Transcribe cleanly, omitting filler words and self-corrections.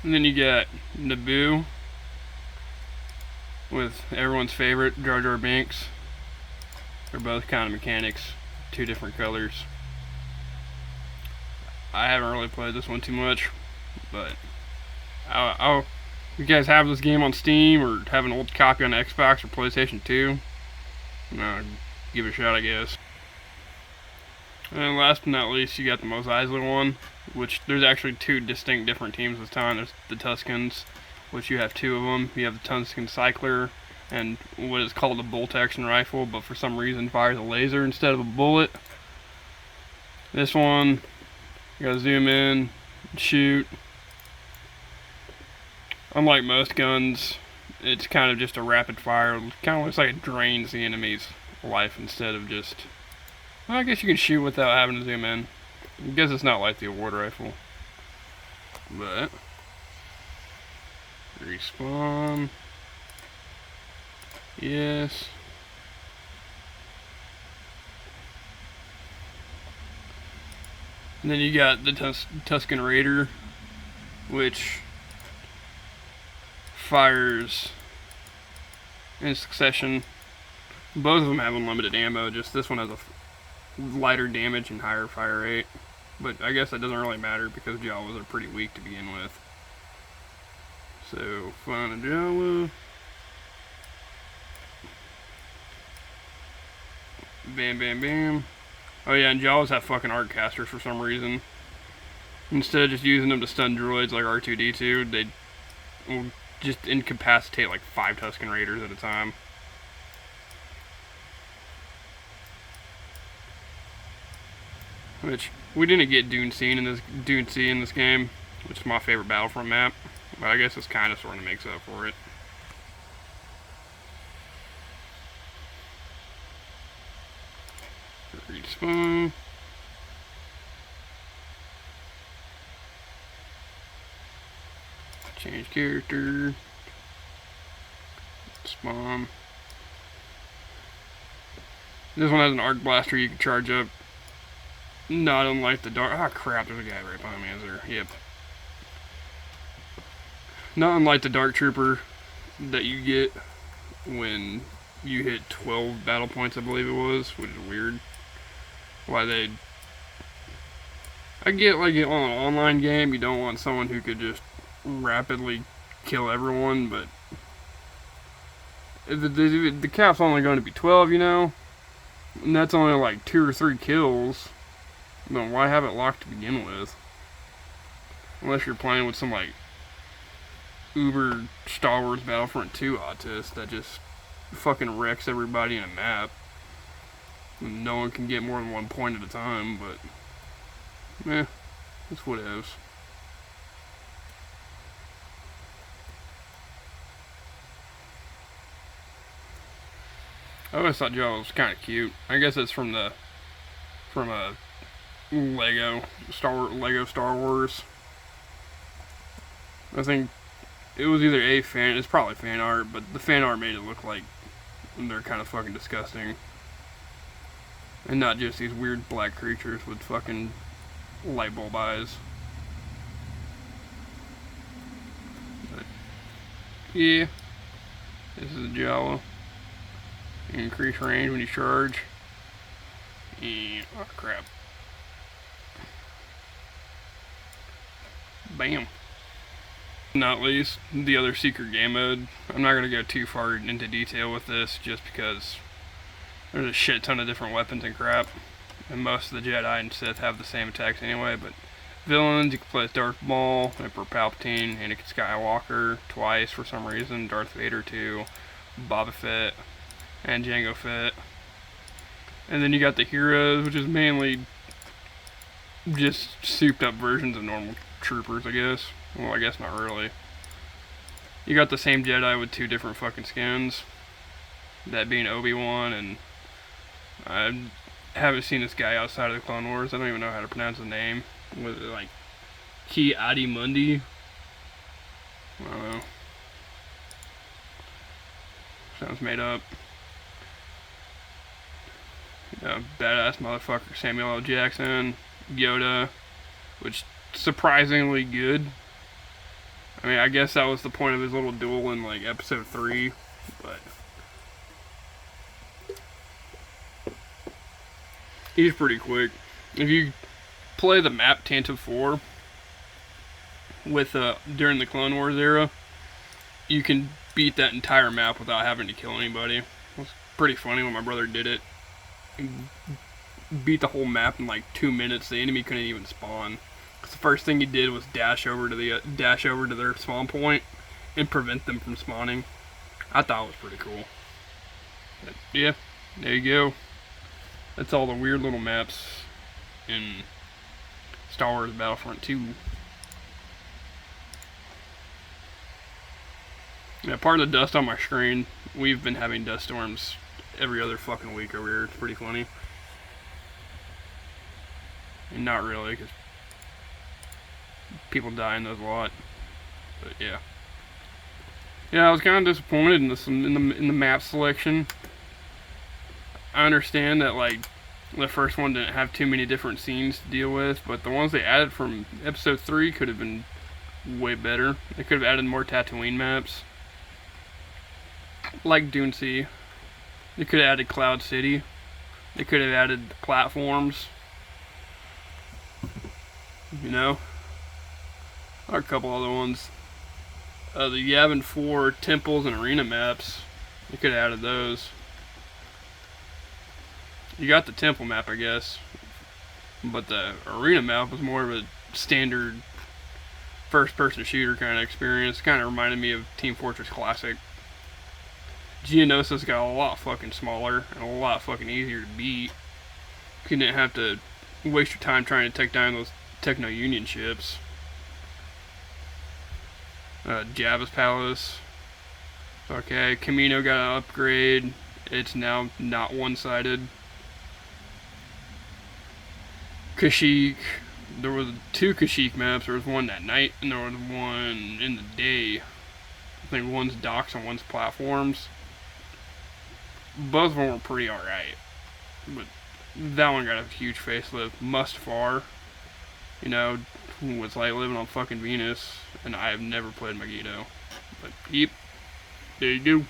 And then you got Naboo with everyone's favorite, Jar Jar Binks. They're both kind of mechanics, two different colors. I haven't really played this one too much, but if you guys have this game on Steam or have an old copy on Xbox or PlayStation 2, give it a shot, I guess. And then last but not least, you got the Mos Eisley one, which there's actually two distinct different teams this time. There's the Tuskens, which you have two of them. You have the Tusken Cycler and what is called a bolt action rifle, but for some reason fires a laser instead of a bullet. This one, you gotta zoom in, shoot. Unlike most guns, it's kind of just a rapid fire. It kind of looks like it drains the enemy's life instead of just... Well, I guess you can shoot without having to zoom in. I guess it's not like the award rifle. But... Respawn. Yes. And then you got the Tusken Raider, which fires in succession. Both of them have unlimited ammo, just this one has a lighter damage and higher fire rate. But I guess that doesn't really matter because Jawas are pretty weak to begin with. So, find a Jawa. Bam, bam, bam. Oh yeah, and Jawas have fucking arc casters for some reason. Instead of just using them to stun droids like R2-D2, they will just incapacitate like 5 Tusken Raiders at a time. Which, we didn't get Dune Sea in this game, which is my favorite Battlefront map. But I guess this kind of sort of makes up for it. Respawn. Change character. Spawn. This one has an arc blaster you can charge up. Not unlike the dark... Ah, crap, there's a guy right behind me, is there? Yep. Not unlike the Dark Trooper that you get when you hit 12 battle points, I believe it was, which is weird. Why they... I get, like, on an online game, you don't want someone who could just rapidly kill everyone, but... The cap's only going to be 12, you know? And that's only, like, 2 or 3 kills. Then why have it locked to begin with? Unless you're playing with some, like, uber Star Wars Battlefront 2 autist that just fucking wrecks everybody in a map. And no one can get more than 1 point at a time, but... that's what it is. I always thought Jawa was kind of cute. I guess it's from a Lego Star Wars. I think it was either it's probably fan art, but the fan art made it look like they're kind of fucking disgusting. And not just these weird black creatures with fucking light bulb eyes. But, yeah. This is a Jawa. Increase range when you charge. And, oh crap. Bam. Not least, the other secret game mode. I'm not going to go too far into detail with this just because there's a shit ton of different weapons and crap. And most of the Jedi and Sith have the same attacks anyway, but villains, you can play as Darth Maul, Emperor Palpatine, Anakin Skywalker twice for some reason, Darth Vader 2, Boba Fett, and Jango Fett. And then you got the heroes, which is mainly just souped up versions of normal troopers, I guess. Well, I guess not really. You got the same Jedi with 2 different fucking skins. That being Obi-Wan, and I haven't seen this guy outside of the Clone Wars. I don't even know how to pronounce his name. Was it like Ki Adi Mundi? I don't know. Sounds made up. Badass motherfucker Samuel L. Jackson, Yoda, which surprisingly good. I mean, I guess that was the point of his little duel in like episode 3, but he's pretty quick. If you play the map Tantive 4 with during the Clone Wars era, you can beat that entire map without having to kill anybody. It was pretty funny when my brother did it. He beat the whole map in like 2 minutes. The enemy couldn't even spawn. Cause the first thing he did was dash over to their spawn point and prevent them from spawning. I thought it was pretty cool. But yeah, there you go. That's all the weird little maps in Star Wars Battlefront 2. Yeah, part of the dust on my screen, we've been having dust storms every other fucking week over here. It's pretty funny. And not really, because people die in those a lot. But yeah. Yeah, I was kind of disappointed in the map selection. I understand that like the first one didn't have too many different scenes to deal with, but the ones they added from episode 3 could have been way better. They could have added more Tatooine maps. Like Dune Sea. They could have added Cloud City. They could have added the platforms. You know? Or a couple other ones. The Yavin 4 temples and arena maps. They could have added those. You got the temple map, I guess. But the arena map was more of a standard first-person shooter kind of experience. Kind of reminded me of Team Fortress Classic. Geonosis got a lot fucking smaller and a lot fucking easier to beat. You didn't have to waste your time trying to take down those Techno-Union ships. Jabba's Palace. Okay, Camino got an upgrade. It's now not one-sided. Kashyyyk. There was 2 Kashyyyk maps. There was one at night and there was one in the day. I think one's docks and one's platforms. Both of them were pretty alright. But that one got a huge facelift. Mustafar. You know, was like living on fucking Venus. And I have never played Megiddo. But yep. There you go.